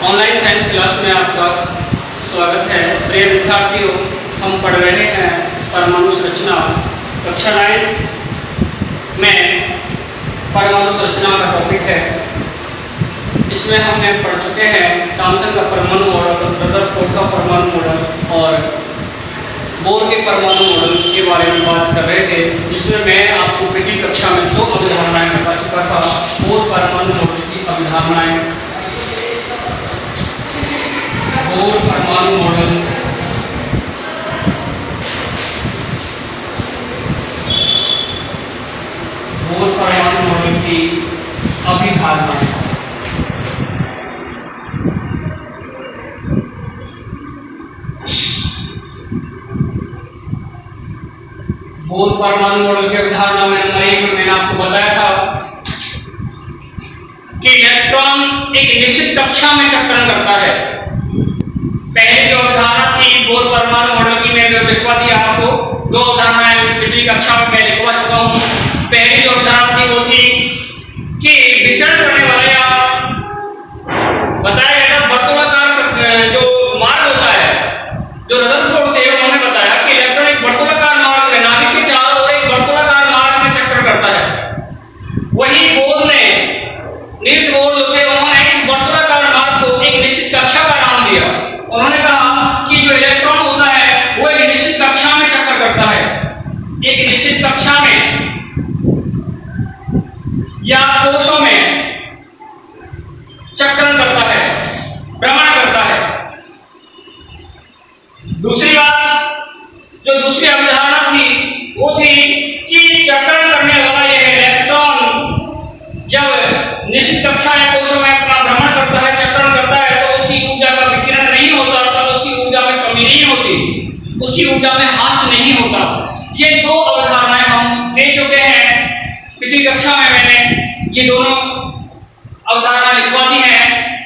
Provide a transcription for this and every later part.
Online science class में आपका स्वागत है। प्रिय विद्यार्थियों, हम पढ़ रहे हैं परमाणु संरचना कक्षा 9 में। परमाणु संरचना का टॉपिक है। इसमें हमने पढ़ चुके हैं थॉम्सन का परमाणु मॉडल, रदरफोर्ड का परमाणु मॉडल और बोर के परमाणु मॉडल के बारे में बात कर रहे थे, जिसमें मैं आपको पिछली कक्षा में 2 अवधारणाएं बता चुका था। बोर परमाणु मॉडल की अवधारणाएं, बोर परमाणु मॉडल, बोर परमाणु मॉडल की अभिधारणाएं। बोर परमाणु मॉडल की अवधारणा में नंबर 1 में मैंने आपको बताया था कि इलेक्ट्रॉन एक निश्चित कक्षा में चक्रण करता है। पहली जो अवधारणा थी बोर परमाणु मॉडल की, मैंने लिखवा दिया आपको। 2 अवधारणाएं पिछली कक्षा में मैं लिखवा चुका हूं। पहली जो अवधारणा थी वो थी कि विचरण करने वाले, बताया गया था वर्तुलाकार जो मार्ग होता है, जो रदरफोर्ड थे उन्होंने बताया कि इलेक्ट्रॉन एक वर्तुलाकार मार्ग में, नाभिक के चारों ओर एक वर्तुलाकार मार्ग में चक्कर करता है। वही बोर ने, नील्स बोर जो थे, उन्होंने इस वर्तुलाकार मार्ग को एक निश्चित कक्षा का नाम दिया। उन्होंने कहा कि जो इलेक्ट्रॉन होता है वो एक निश्चित कक्षा में चक्कर करता है, एक निश्चित कक्षा में या कोशों में चक्रण करता है, भ्रमण करता है। दूसरी बात, जो दूसरी अवधारणा थी वो थी कि चक्रण करने वाला यह इलेक्ट्रॉन जब निश्चित कक्षा या कोशों में अपना भ्रमण करता है, चक्रण करता है, तो उसकी ऊर्जा का विकिरण नहीं होता, अर्थात उसकी ऊर्जा में कमी नहीं होती, उसकी ऊर्जा में ह्रास नहीं होता। ये 2 अवधारणाएं हम दे चुके हैं पिछली कक्षा में। मैंने ये दोनों अवधारणा लिखवा दी है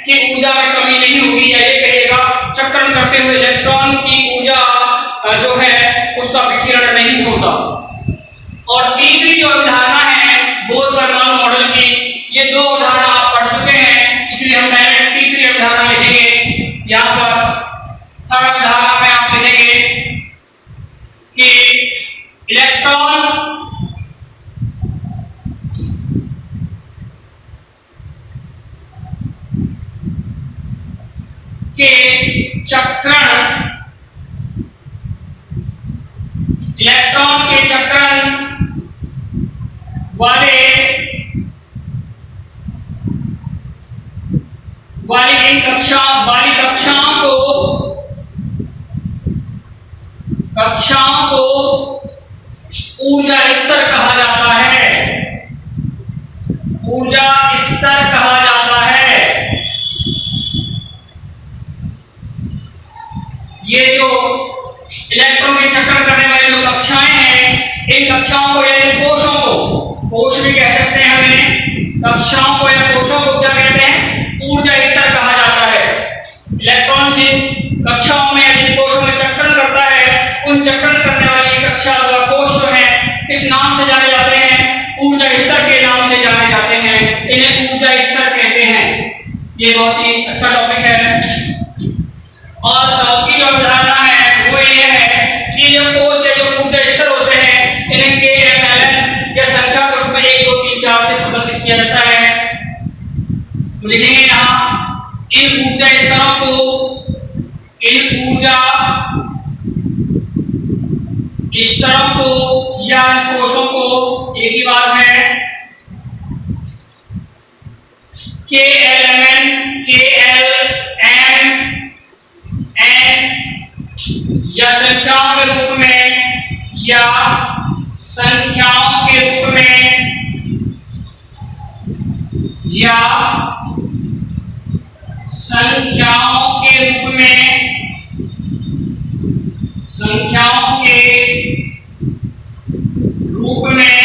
कि ऊर्जा में कमी नहीं होगी, या ये कहिएगा चक्रण करते हुए इलेक्ट्रॉन की ऊर्जा जो है उसका विकिरण नहीं होता। और तीसरी जो अवधारणा है बोर परमाणु मॉडल की, ये 2 अवधारणा आप पढ़ चुके हैं, इसलिए हम डायरेक्ट तीसरी अवधारणा लिखेंगे। यहाँ पर थर्ड अवधारणा में आप लिखेंगे कि इलेक्ट्रॉन के चक्रण, इलेक्ट्रॉन के चक्रण वाली कक्षाओं को ऊर्जा स्तर कहा जाता है, ऊर्जा स्तर कहा जाता है। ये जो इलेक्ट्रॉन के चक्कर करने वाली जो कक्षाएं हैं, इन कक्षाओं को यानी कोशों को, कोश भी कह सकते हैं हमें, कक्षाओं को या कोशों को क्या कहते हैं, ऊर्जा स्तर कहा जाता है। इलेक्ट्रॉन जिन कक्षाओं में या जिन कोशों में चक्रण करता है, उन चक्रण करने वाली कक्षा व कोश जो है किस नाम से जाने जाते हैं, ऊर्जा स्तर के नाम से जाने जाते हैं, इन्हें ऊर्जा स्तर कहते हैं। ये बहुत ही अच्छा टॉपिक है। और चौथी जो अवधारणा है वो ये है कि जो कोश या जो ऊर्जा स्तर होते हैं, इन्हें KMLN या संख्या के रूप में 1 2 3 4 से प्रदर्शित किया जाता है। तो लिखेंगे यहाँ इन ऊर्जा स्तरों को, इन ऊर्जा स्तरों को या कोशों को, एक ही बात है, KLMN, KLM या संख्याओं के रूप में, या संख्याओं के रूप में, या संख्याओं के रूप में, संख्याओं के रूप में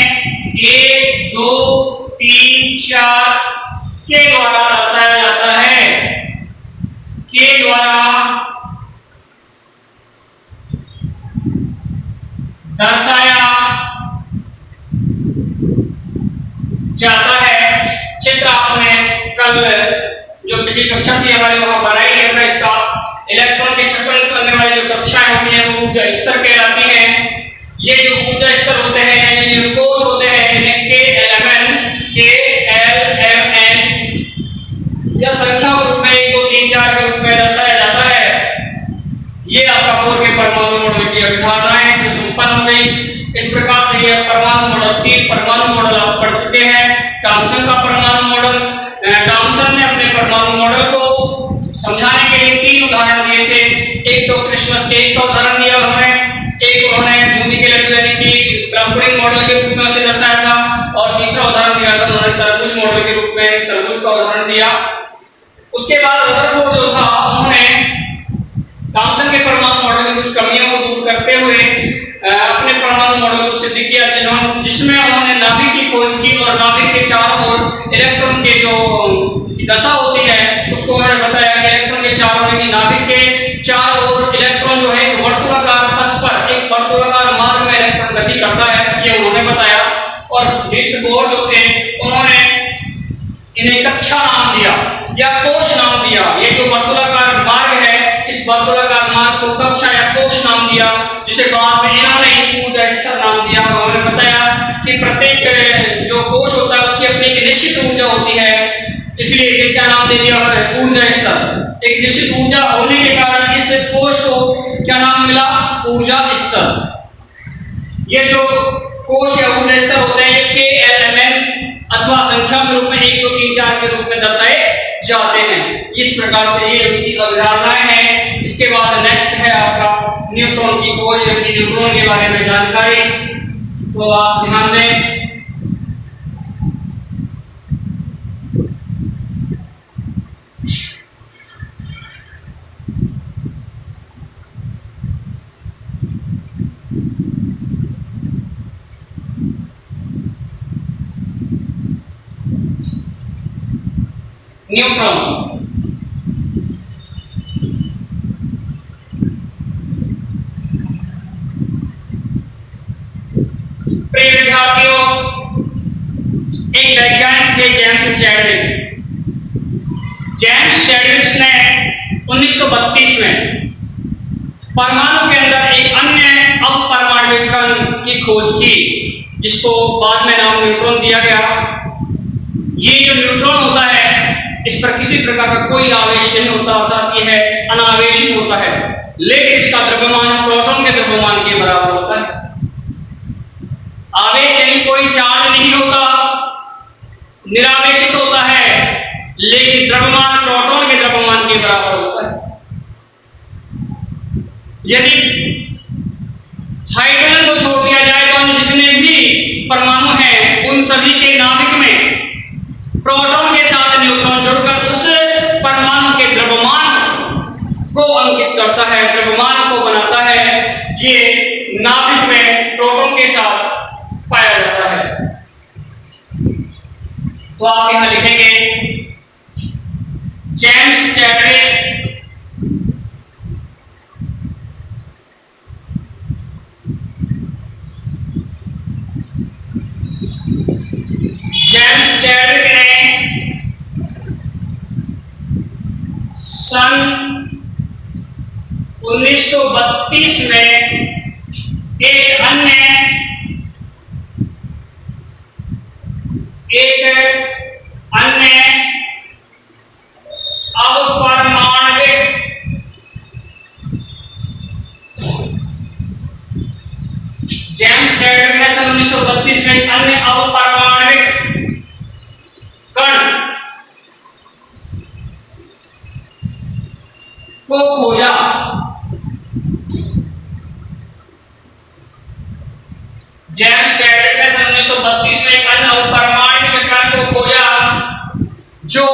1 2 3 4 के द्वारा दर्शाया जाता है, के द्वारा दर्शाया जाता है। चित्र आपने कल जो पिछली कक्षा थी हमारे वहां बनाई गया था इसका इलेक्ट्रॉन के चक्रण करने वाली जो कक्षाएं होती हैं वो ऊर्जा स्तर कहलाती हैं। ये जो ऊर्जा स्तर होते हैं यानी जो कोष होते हैं इन्हें KLMN या संख्या के रूप में 1 2 3 4 के रूप में दर्शाया जाता है। ये आपका बोर के परमाणु मॉडल की अवधारणाएं जो संपन्न हो गई। इस प्रकार से ये परमाणु मॉडल 3 परमाणु मॉडल आप पढ़ चुके हैं। थॉमसन का परमाणु मॉडल, थॉमसन ने अपने परमाणु मॉडल को समझाने के लिए 3 उदाहरण दिए थे। एक तो क्रिसमस केक का उदाहरण दिया उन्होंने, एक उन्होंने बूंदी के लड्डू यानी कि क्रम्पलिंग मॉडल के रूप में उसे दर्शाया था, और तीसरा उदाहरण दिया था उन्होंने तरबूज मॉडल के रूप में तरबूज का उदाहरण दिया। उसके बाद रदरफोर्ड जो था उन्होंने थॉमसन के परमाणु मॉडल की कुछ कमियों को दूर करते हुए अपने परमाणु मॉडल को सिद्ध किया, जिसमें उन्होंने नाभिक की खोज की और नाभिक के चारों ओर इलेक्ट्रॉन के जो दशा होती है उसको उन्होंने बताया कि इलेक्ट्रॉन के चारों ओर नाभिक के चारों ओर इलेक्ट्रॉन जो है वर्तुलाकार पथ पर एक वर्तुलाकार मार्ग में इलेक्ट्रॉन गति करता है, ये उन्होंने बताया। और निल्स बोर जो थे उन्होंने इन्हें कक्षा नाम दिया या कोश नाम दिया। ये जो वर्तुलाकार मार्ग है इस वर्तुलाकार मार्ग को कक्षा या कोश नाम दिया, जिसे बाद में इन्होंने ऊर्जा स्तर नाम दिया। उन्होंने बताया कि प्रत्येक जो कोश होता है उसकी अपनी एक निश्चित ऊर्जा होती है, इसलिए इसे क्या नाम दे दिया है, ऊर्जा स्तर। एक निश्चित ऊर्जा होने के कारण इस कोश को क्या नाम मिला, ऊर्जा स्तर। ये जो कोश या ऊर्जा स्तर होते हैं ये KLMN अथवा संख्या के रूप में 1 2 3 4 के रूप में दर्शाए जाते हैं। इस प्रकार से ये उसकी अवधारणाएं हैं। इसके बाद नेक्स्ट है आपका न्यूट्रॉन की खोज यानी न्यूट्रॉन के बारे में जानकारी, तो आप ध्यान दें। न्यूट्रॉन प्रिय विद्यार्थियों, एक वैज्ञानिक थे जेम्स चैडविक। जेम्स चैडविक ने 1932 में परमाणु के अंदर एक अन्य अपरमाणविक कण की खोज की, जिसको बाद में नाम न्यूट्रॉन दिया गया। ये जो न्यूट्रॉन होता है इस पर किसी प्रकार का कोई आवेश नहीं होता, अर्थात यह है अनावेशित होता है, लेकिन इसका द्रव्यमान प्रोटॉन के द्रव्यमान के बराबर होता है। आवेश यानी कोई चार्ज नहीं होता, निरावेशित होता है, लेकिन द्रव्यमान प्रोटॉन के द्रव्यमान के बराबर होता है। यदि हाइड्रोजन को छोड़ दिया जाए तो अन्य जितने भी परमाणु हैं उन सभी के नाभिक में प्रोटॉन के साथ न्यूट्रॉन जुड़कर उस परमाणु के द्रव्यमान को अंकित करता है, द्रव्यमान को बनाता है। ये नाभिक में प्रोटॉन के साथ पाया जाता है। तो आप यहां लिखेंगे जेम्स चैडविक ने सन 1932 में एक अन्य अपरमाणविक जेम्स चैडविक ने सन 1932 में एक अन्य अपरमाणविक कण को खोजा। जेम्स चैडविक ने सन 1932 में एक अन्य अपरमाणविक कण को खोजा जो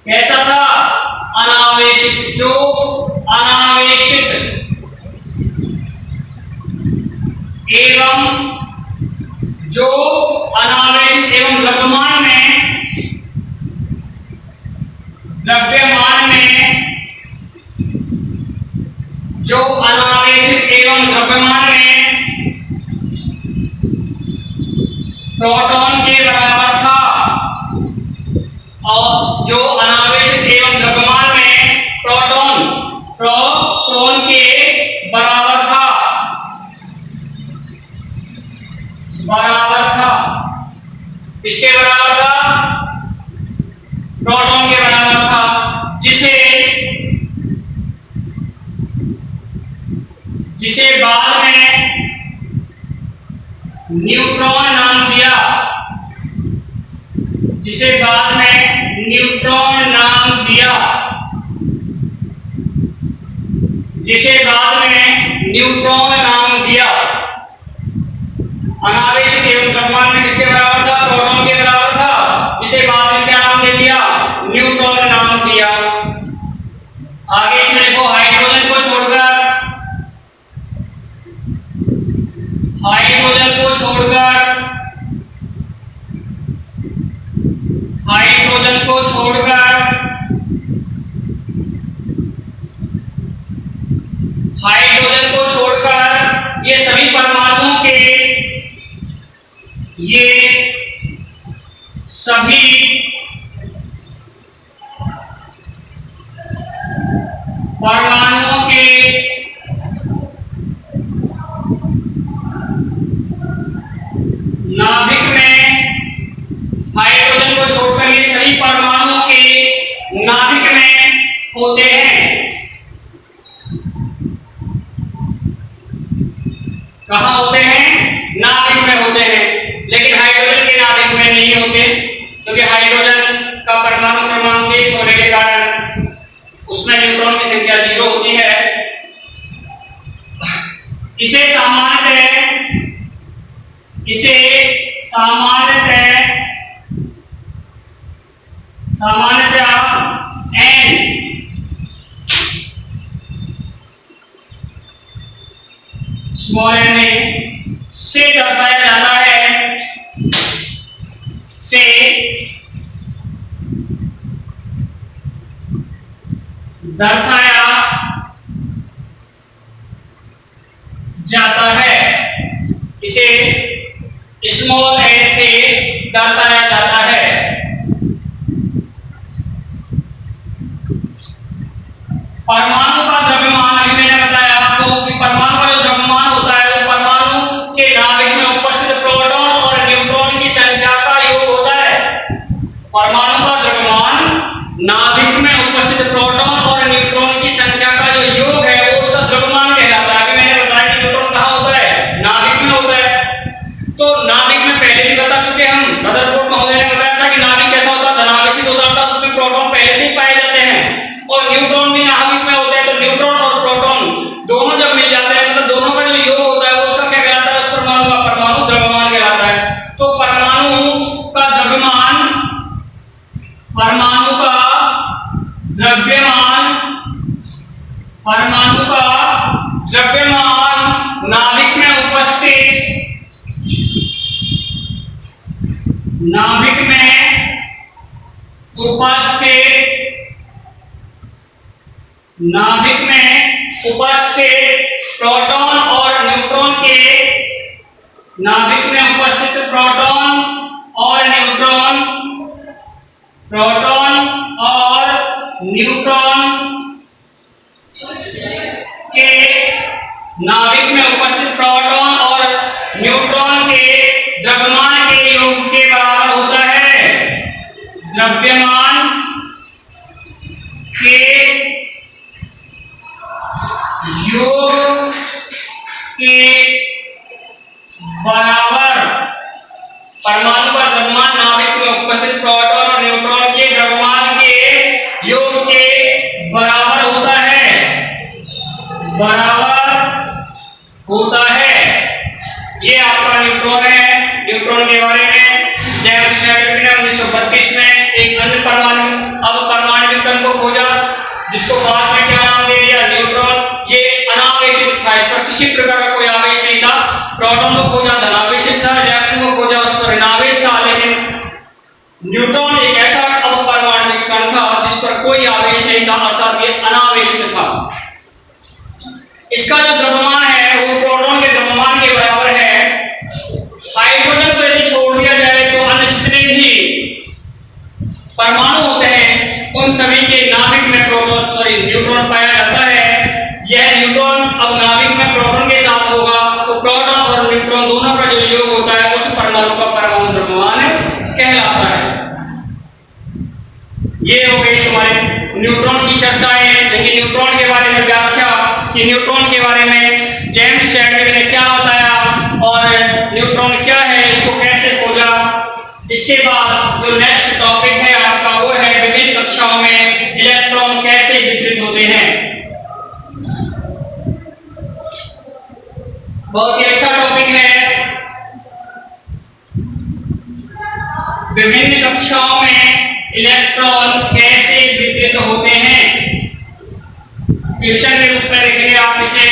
कैसा था, अनावेशित, जो अनावेशित एवं द्रव्यमान में जो अनावेशित एवं द्रव्यमान में प्रोटॉन के बराबर था और जो अनावेशित एवं द्रव्यमान में प्रोटॉन के बराबर था, किसके बराबर था? प्रोटॉन के बराबर था, जिसे बाद में न्यूट्रॉन नाम दिया, जिसे बाद में न्यूट्रॉन नाम दिया, अनावेशित एवं द्रव्यमान में किसके बराबर था? प्रोटॉन के बराबर था, जिसे बाद में क्या नाम दे दिया? न्यूट्रॉन नाम दिया। आगे इसमें देखो, हाइड्रोजन को छोड़कर ये सभी परमाणुओं के नाभिक में, हाइड्रोजन को छोड़कर ये सभी परमाणुओं के नाभिक में होते हैं। कहाँ होते हैं? नाभिक में होते हैं, लेकिन हाइड्रोजन के नाभिक में नहीं होते, क्योंकि हाइड्रोजन का परमाणु क्रमांक 1 होने के कारण उसमें न्यूट्रॉन की संख्या 0 होती है। इसे सामान्यतः N स्मॉल n से दर्शाया जाता है, इसे स्मॉल n से दर्शाया जाता है। परमाणु का द्रव्यमान, अभी मैंने बताया आपको कि परमाणु का जो द्रव्यमान होता है वो परमाणु के नाभिक में उपस्थित प्रोटॉन और न्यूट्रॉन की संख्या का योग होता है। परमाणु का द्रव्यमान नाभिक में उपस्थित प्रोटॉन और न्यूट्रॉन की संख्या का जो योग है वो उसका द्रव्यमान कहलाता है। अभी मैंने बताया कि न्यूट्रॉन कहाँ होता है? नाभिक में होता है। तो नाभिक में पहले भी बता चुके हम, रदरफोर्ड महोदय ने बताया था कि नाभिक कैसा होता है? धनावेशित होता है, उसमें प्रोटॉन पहले से ही पाए जाते हैं और न्यूट्रॉन भी नाभिक में होते हैं। तो न्यूट्रॉन और प्रोटॉन दोनों जब मिल जाते हैं, मतलब दोनों का जो योग होता है वो उसका क्या कहलाता है? उस परमाणु का परमाणु द्रव्यमान कहलाता है। तो परमाणु का द्रव्यमान नाभिक में उपस्थित प्रोटॉन और न्यूट्रॉन के नाभिक में उपस्थित प्रोटॉन और न्यूट्रॉन के द्रव्यमान के योग के बराबर होता है। द्रव्यमान के योग के बराबर परमाणु का द्रव्यमान नाभिक में उपस्थित प्रोटॉन और न्यूट्रॉन के द्रव्यमान के योग के बराबर होता है। ये आपका न्यूट्रॉन है। न्यूट्रॉन के बारे में जेम्स शेल्डन ने 1932 में एक अन्य परमाणु कण को खोजा, जिसको बाद में क्या नाम दे दिया? न्यूट्रॉन। ये अनावेशित था, इस पर किसी प्रकार का कोई आवेश नहीं था। प्रोटॉन को खोजा धनावेशित था, इलेक्ट्रॉन को खोजा उस पर ऋणावेश था, लेकिन न्यूट्रॉन एक ऐसा अपपरमाणु कण था जिस पर कोई आवेश नहीं था, अर्थात ये अनावेशित था। इसका जो द्रव्यमान है वो प्रोटॉन के द्रव्यमान के बराबर है। हाइड्रोजन को यदि छोड़ दिया जाए तो अन्य जितने भी परमाणु होते हैं उन सभी के नाभिक में न्यूट्रॉन पाया जाता है। यह न्यूट्रॉन अब नाभिक में प्रोटॉन के साथ होगा, तो प्रोटॉन और न्यूट्रॉन दोनों का जो योग होता है उस परमाणु का परमाणु द्रव्यमान कहलाता है। ये हो गई तुम्हारे न्यूट्रॉन की चर्चाएं। लेकिन न्यूट्रॉन के बारे में व्याख्या कि न्यूट्रॉन के बारे में जेम्स चैडविक ने क्या बताया और न्यूट्रॉन क्या है, इसको कैसे खोजा। इसके बाद जो नेक्स्ट टॉपिक है आपका वो है विभिन्न कक्षाओं में इलेक्ट्रॉन कैसे वितरित होते हैं। बहुत ही अच्छा टॉपिक है। विभिन्न कक्षाओं में इलेक्ट्रॉन कैसे वितरित होते हैं, क्वेश्चन के रूप में लिखेंगे आप इसे।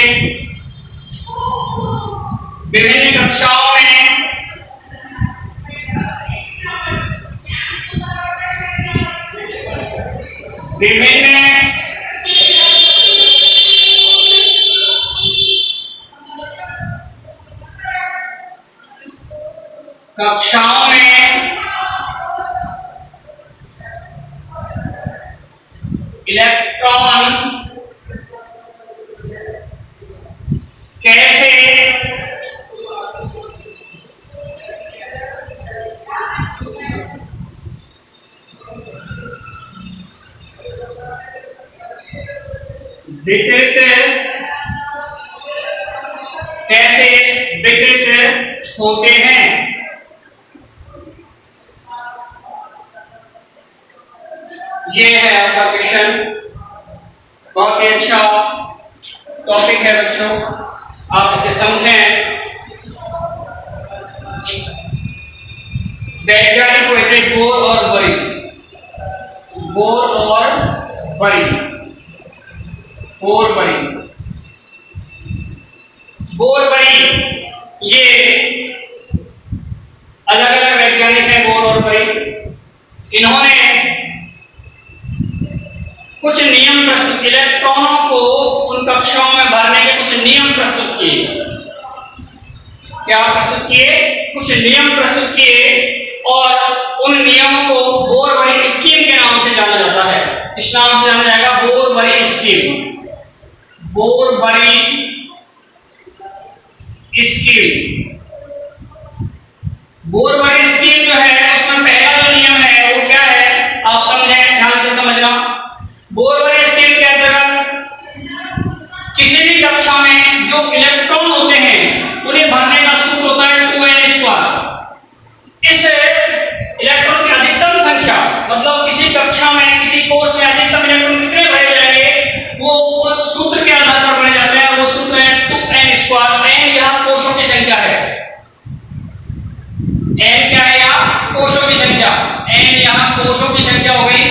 विभिन्न कक्षाओं में इलेक्ट्रॉन कैसे वितरित होते हैं। ये है आपका क्वेश्चन। बहुत ही अच्छा टॉपिक है बच्चों, आप इसे समझें। वैज्ञानिक को कहते हैं बोर और बरी। बोर और बरी, बोर बरी, बोर बरी, ये अलग अलग वैज्ञानिक हैं बोर और बरी। इन्होंने कुछ नियम प्रस्तुत, इलेक्ट्रॉनों को उन कक्षाओं में भरने के कुछ नियम प्रस्तुत किए। क्या प्रस्तुत किए? कुछ नियम प्रस्तुत किए और उन नियमों को बोर-बरी स्कीम के नाम से जाना जाता है। इस नाम से जाना जाएगा बोर-बरी स्कीम। बोर-बरी स्कीम, बोर-बरी स्कीम जो है उसमें पहला जो नियम है वो क्या है, आप समझें, ध्यान से समझना। बोर-बरी स्कीम के अंतर्गत किसी भी कक्षा में जो इलेक्ट्रॉन होते हैं उन्हें भरने का सूत्र होता है 2n²। इस इलेक्ट्रॉन की अधिकतम संख्या, मतलब किसी कक्षा में किसी कोष में अधिकतम इलेक्ट्रॉन कितने भरे जाएंगे वो सूत्र के आधार पर भरे जाते हैं। वो सूत्र है 2n²। n यहां कोषों की संख्या है। n क्या है? यहां कोषों की संख्या। n यहां कोषों की संख्या हो गई।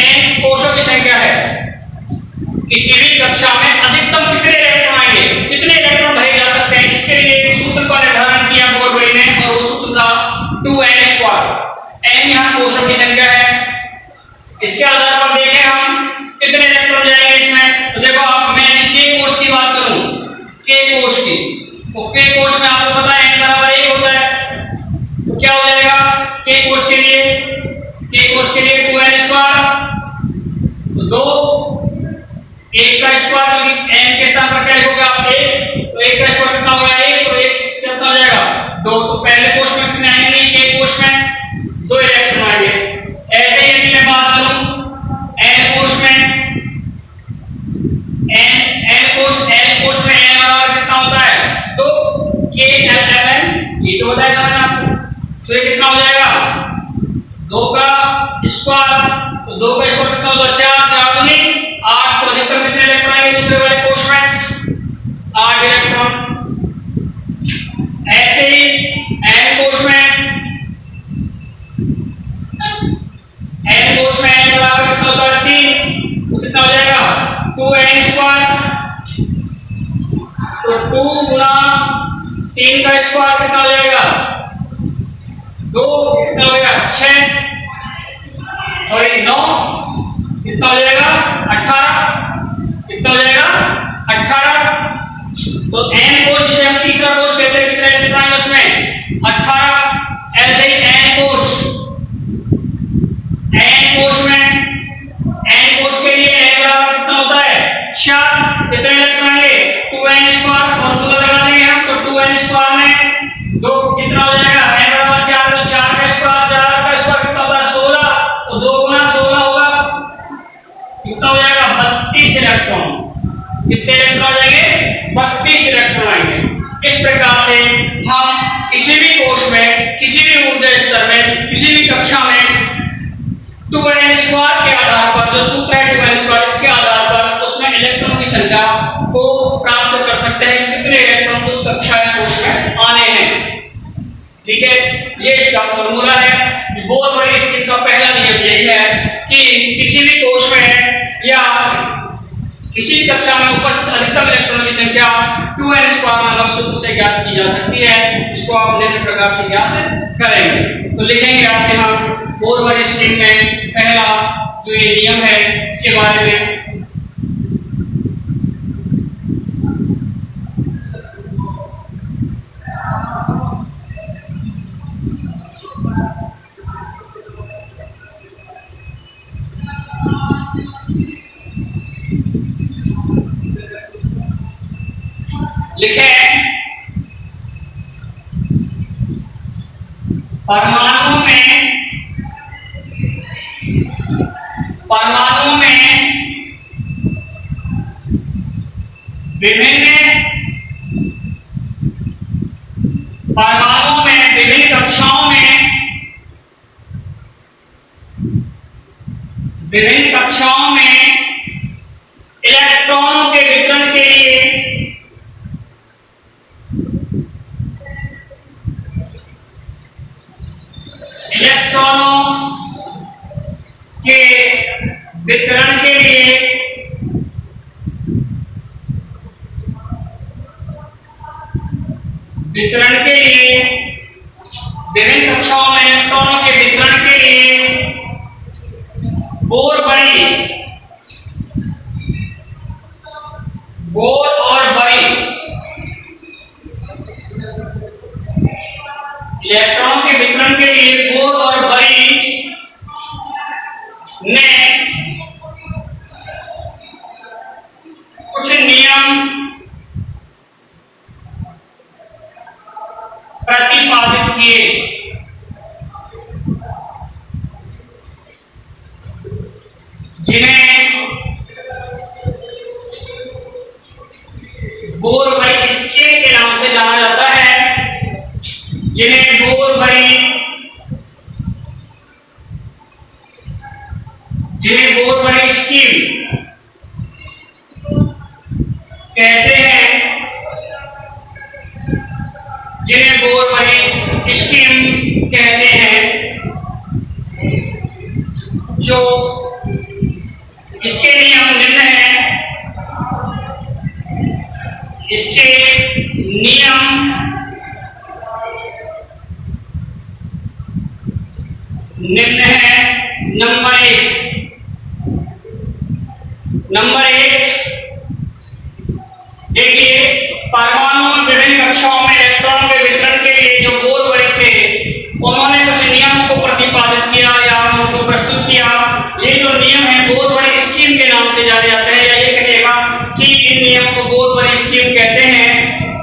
n कोषों की संख्या है। किसी भी कक्षा में अधिकतम कितने इलेक्ट्रॉन आएंगे, कितने इलेक्ट्रॉन भरे जा सकते हैं, इसके लिए एक सूत्र का निर्धारण किया बोर-बरी ने और वो सूत्र था 2n²। n यहां कोषों की संख्या है। इसके आधार पर देखें हम कितने इलेक्ट्रॉन जाएंगे इसमें। तो देखो आप, मैं k कोष की बात करूं, k कोष की, तो k कोष में आपको पता है n बराबर 1 होता है। तो क्या हो जाएगा k कोष के लिए? k कोष के लिए 2n², तो 2, 1 का स्क्वायर, क्योंकि n के स्थान पर क्या लिखोगे आप 1, तो 1 का स्क्वायर कितना हो गया 1, तो 1 कितना हो जाएगा 2। तो पहले कोष में कितने आएंगे? k कोष में 2 इलेक्ट्रॉन आएंगे। ऐसे ही यदि मैं बात करूं n कोष में, n कोष में n बराबर कितना होता है 2, k11, ये तो बताया था मैंने आपको। तो ये कितना हो जाएगा 2 का स्क्वायर, तो 2 का स्क्वायर कितना होगा 4, 4 दूनी 8। तो अधिकतम कितने इलेक्ट्रॉन आएंगे दूसरे वाले कोष में? 8 इलेक्ट्रॉन। ऐसे ही n कोष में, n बराबर कितना होता है 3, तो कितना हो जाएगा 2n²। तो 2 गुना 3 का स्क्वायर कितना हो जाएगा 2, कितना हो गया 6, सॉरी 9, कितना हो जाएगा 18, कितना हो जाएगा 18। तो n कोष जिसे हम तीसरा कोष कहते हैं, कितने इलेक्ट्रॉन है उसमें 18। ऐसे चार कितने इलेक्ट्रॉन आएंगे 2n स्क्वायर फॉर्मूला लगा देंगे हम तो 2n स्क्वायर में दो कितना हो जाएगा n बराबर 4 तो 4 का स्क्वायर 4 का स्क्वायर कितना होगा 16 तो 2 गुना 16 होगा कितना हो जाएगा 32 इलेक्ट्रॉन कितने इलेक्ट्रॉन आ जाएंगे 32 इलेक्ट्रॉन आएंगे। इस प्रकार से हम किसी भी कोश में किसी भी ऊर्जा स्तर में किसी भी कक्षा में 2n स्क्वायर के आधार पर जो सूत्र है 2n स्क्वायर इसके आधार पर उसमें इलेक्ट्रॉन की संख्या को प्राप्त कर सकते हैं कितने इलेक्ट्रॉन उस कक्षा या कोश में आने हैं। ठीक है ये इसका फॉर्मूला है। बोर वाली स्कीम का पहला नियम यही है कि किसी भी कोश में या किसी कक्षा में उपस्थित अधिकतम इलेक्ट्रॉनों की संख्या 2n स्क्वायर नामक सूत्र से ज्ञात की जा सकती है जिसको आप निम्न प्रकार से ज्ञात करेंगे। तो लिखेंगे आप यहाँ बोर वाली स्कीम में पहला जो ये नियम है इसके बारे में लिखें परमाणु में विभिन्न कक्षाओं में इलेक्ट्रॉनों के वितरण के लिए विभिन्न कक्षाओं में इलेक्ट्रॉनों के वितरण के लिए बोर और बड़ी इलेक्ट्रॉनों के वितरण के लिए बोर और बड़ी ने कुछ नियम प्रतिपादित किए जिन्हें बोर बड़ी स्केल के नाम से जाना जाता है जिन्हें बोर बड़ी स्कीम कहते हैं जिन्हें बोर बड़ी स्कीम कहते हैं जो इसके नियम निम्न है इसके नियम निम्न है नंबर एक देखिए परमाणु में विभिन्न कक्षाओं में इलेक्ट्रॉन के वितरण के लिए जो बोर बड़े थे उन्होंने कुछ नियमों को प्रतिपादित किया या उनको प्रस्तुत किया। ये जो नियम है बोर बड़ी स्कीम के नाम से जाने जाते हैं या ये कहिएगा कि इन नियमों को बोर बड़ी स्कीम कहते हैं।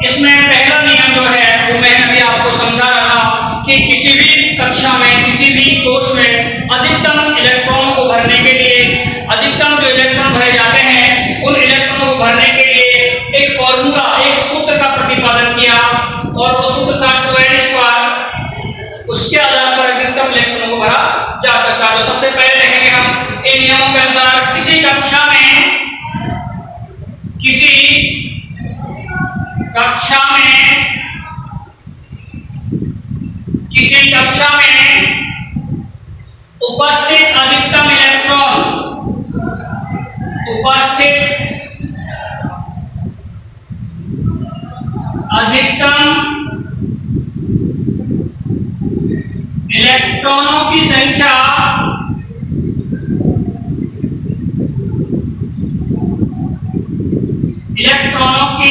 इसमें पहला नियम जो है वो मैं अभी आपको समझा रहा था कि किसी भी कक्षा में किसी भी कोश में अधिकतम इलेक्ट्रॉनों को भरने के लिए अधिकतम जो इलेक्ट्रॉन भरे जाते हैं उन इलेक्ट्रॉनों को भरने के लिए एक फॉर्मूला एक सूत्र का प्रतिपादन किया और वो सूत्र था 2n स्क्वायर। उसके आधार पर अधिकतम इलेक्ट्रॉनों को भरा जा सकता है। तो सबसे पहले देखेंगे हम इन नियमों के अनुसार किसी कक्षा में उपस्थित अधिकतम इलेक्ट्रॉनों की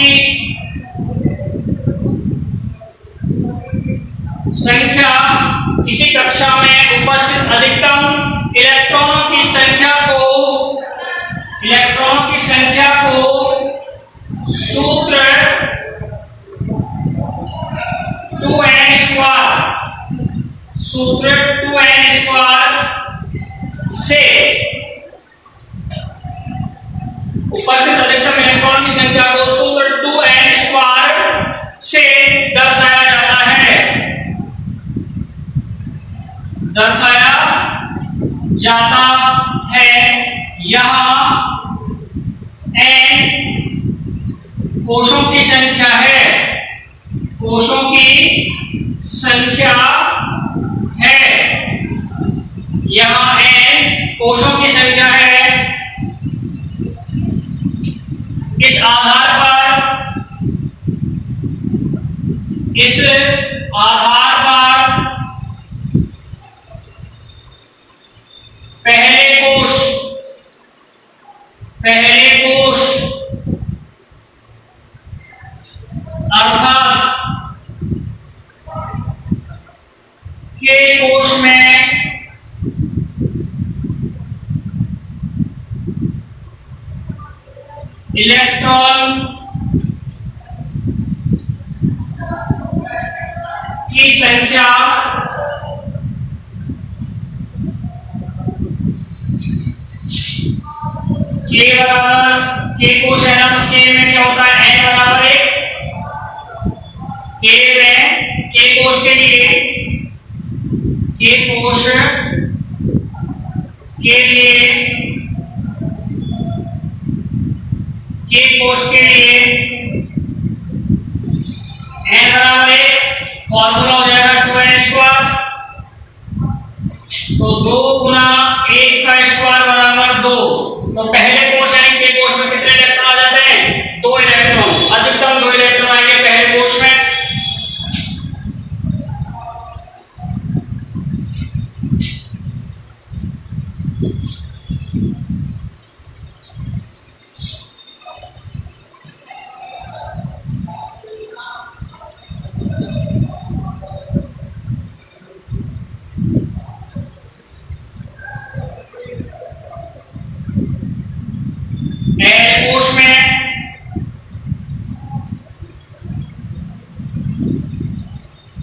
संख्या किसी कक्षा में उपस्थित अधिकतम इलेक्ट्रॉनों की संख्या को 2n², सूत्र 2n² से उपस्थित अधिकतम इलेक्ट्रॉन की संख्या को सूत्र 2n² से दर्शाया जाता है, दर्शाया जाता है। यहां n कोशों की संख्या है, कोशों की संख्या है, यहां n कोशों की संख्या है। इस आधार पर पहले कोश अर्थात के कोश में इलेक्ट्रॉन की संख्या के बराबर के कोश है ना, तो के में क्या होता है n बराबर 1। के में के कोश के लिए के कोश के लिए के कोश के लिए n बराबर 1, फॉर्मूला हो जाएगा 2n²। तो 2 गुना 1 का स्क्वायर बराबर 2। तो पहले कोश यानी के कोश में कितने इलेक्ट्रॉन आ जाते हैं? 2 इलेक्ट्रॉन, अधिकतम 2 इलेक्ट्रॉन आएंगे पहले कोश में। n कोश में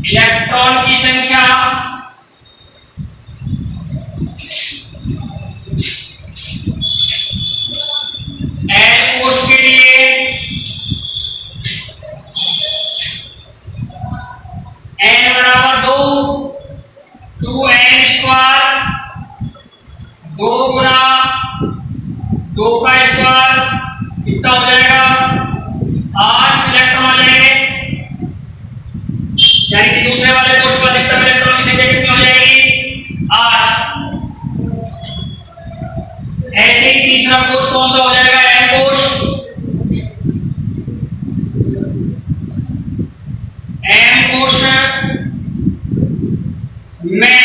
इलेक्ट्रॉन की संख्या n कोश के लिए n बराबर 2, 2n², 2 गुना 2 का स्क्वायर कितना हो जाएगा? 8 इलेक्ट्रॉन आ जाएंगे, यानी कि दूसरे वाले कोश में अधिकतम इलेक्ट्रॉन की संख्या कितनी हो जाएगी? 8। ऐसे ही तीसरा कोश कौन सा हो जाएगा? n कोश। n कोश में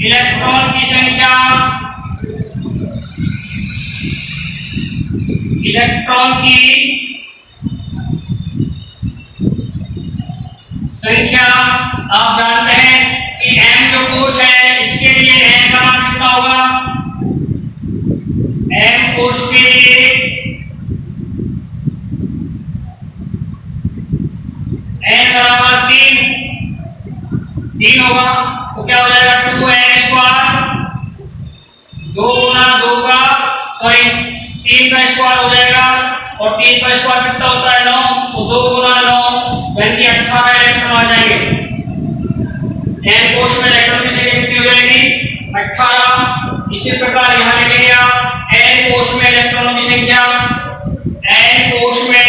इलेक्ट्रॉन की संख्या आप जानते हैं कि m जो कोश है इसके लिए n का मान कितना होगा? m कोश के लिए n बराबर 3 होगा। तो क्या हो जाएगा? 2n², 2 गुना 2 का 3 का स्क्वायर हो जाएगा, और 3 का स्क्वायर कितना होता है? 9। तो 2 गुना 9 यानी कि 18 इलेक्ट्रॉन आ जाएंगे। n कोश में इलेक्ट्रॉन की संख्या कितनी हो जाएगी? 18। इसी प्रकार यहाँ लिखेंगे आप n कोश में इलेक्ट्रॉनों की संख्या, n कोश में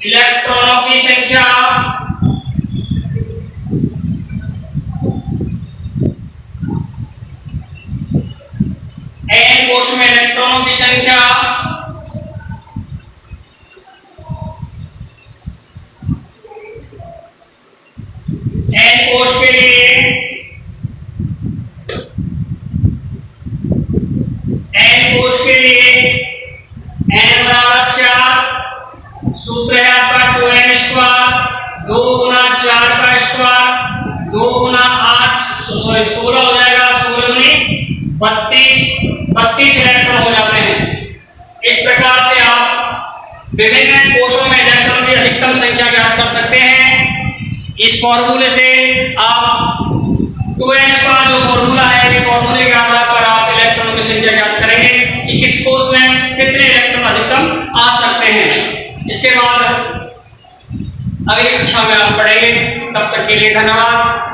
इलेक्ट्रॉनों की संख्या n कोश में इलेक्ट्रॉनों की संख्या n कोश के लिए n बराबर 4। सूत्र है आपका 2n², 2 गुना 4 का स्क्वायर, 2 गुना 8 16 हो जाएगा, 16 दूनी 32 इलेक्ट्रॉन हो जाते हैं। इस प्रकार से आप विभिन्न कोशों में इलेक्ट्रॉन ज्ञात कर सकते हैं। इस फॉर्मूले से आप 2s का जो फॉर्मूला है, इस फॉर्मूले के आधार पर आप इलेक्ट्रॉनों की संख्या ज्ञात करेंगे कि किस कोष में कितने इलेक्ट्रॉन अधिकतम आ सकते हैं। इसके बाद अगली कक्षा में आप पढ़ेंगे। तब तक के लिए धन्यवाद।